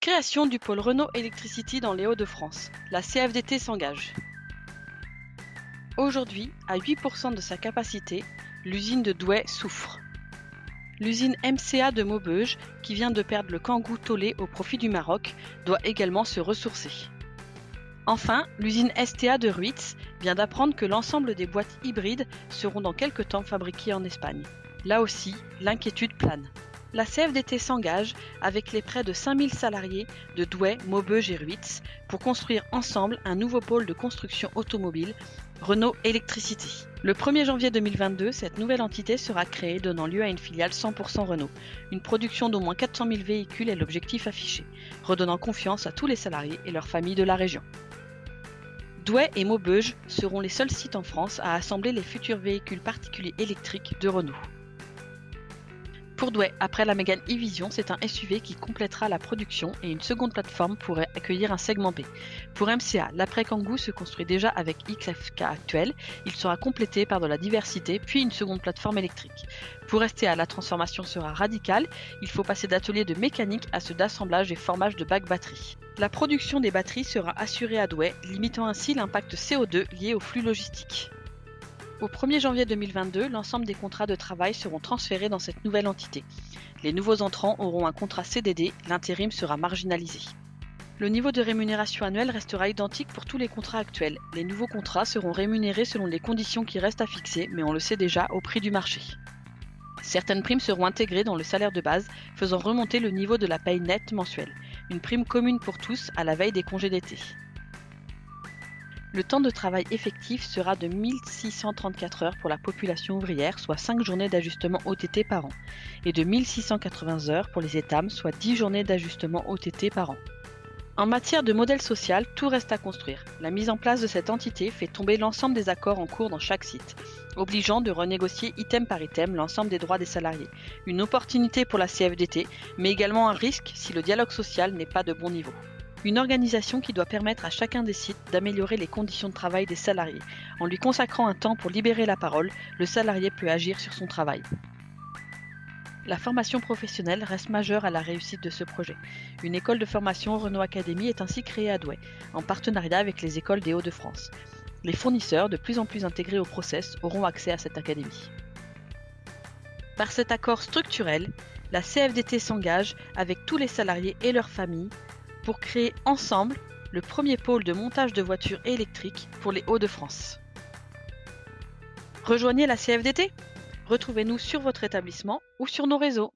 Création du pôle Renault Electricity dans les Hauts-de-France. La CFDT s'engage. Aujourd'hui, à 8% de sa capacité, l'usine de Douai souffre. L'usine MCA de Maubeuge, qui vient de perdre le Kangoo Tolé au profit du Maroc, doit également se ressourcer. Enfin, l'usine STA de Ruitz vient d'apprendre que l'ensemble des boîtes hybrides seront dans quelque temps fabriquées en Espagne. Là aussi, l'inquiétude plane. La CFDT s'engage avec les près de 5000 salariés de Douai, Maubeuge et Ruitz pour construire ensemble un nouveau pôle de construction automobile, Renault Electricity. Le 1er janvier 2022, cette nouvelle entité sera créée, donnant lieu à une filiale 100% Renault. Une production d'au moins 400 000 véhicules est l'objectif affiché, redonnant confiance à tous les salariés et leurs familles de la région. Douai et Maubeuge seront les seuls sites en France à assembler les futurs véhicules particuliers électriques de Renault. Pour Douai, après la Mégane e-Vision, c'est un SUV qui complétera la production et une seconde plateforme pourrait accueillir un segment B. Pour MCA, l'après-Kangoo se construit déjà avec XFK actuel, il sera complété par de la diversité puis une seconde plateforme électrique. Pour STA, la transformation sera radicale, il faut passer d'ateliers de mécanique à ceux d'assemblage et formage de bacs batteries. La production des batteries sera assurée à Douai, limitant ainsi l'impact CO2 lié au flux logistique. Au 1er janvier 2022, l'ensemble des contrats de travail seront transférés dans cette nouvelle entité. Les nouveaux entrants auront un contrat CDD, l'intérim sera marginalisé. Le niveau de rémunération annuelle restera identique pour tous les contrats actuels. Les nouveaux contrats seront rémunérés selon les conditions qui restent à fixer, mais on le sait déjà, au prix du marché. Certaines primes seront intégrées dans le salaire de base, faisant remonter le niveau de la paye nette mensuelle. Une prime commune pour tous à la veille des congés d'été. Le temps de travail effectif sera de 1634 heures pour la population ouvrière, soit 5 journées d'ajustement OTT par an, et de 1680 heures pour les étames, soit 10 journées d'ajustement OTT par an. En matière de modèle social, tout reste à construire. La mise en place de cette entité fait tomber l'ensemble des accords en cours dans chaque site, obligeant de renégocier item par item l'ensemble des droits des salariés. Une opportunité pour la CFDT, mais également un risque si le dialogue social n'est pas de bon niveau. Une organisation qui doit permettre à chacun des sites d'améliorer les conditions de travail des salariés. En lui consacrant un temps pour libérer la parole, le salarié peut agir sur son travail. La formation professionnelle reste majeure à la réussite de ce projet. Une école de formation Renault Academy est ainsi créée à Douai, en partenariat avec les écoles des Hauts-de-France. Les fournisseurs, de plus en plus intégrés au process, auront accès à cette académie. Par cet accord structurel, la CFDT s'engage avec tous les salariés et leurs familles pour créer ensemble le premier pôle de montage de voitures électriques pour les Hauts-de-France. Rejoignez la CFDT. Retrouvez-nous sur votre établissement ou sur nos réseaux.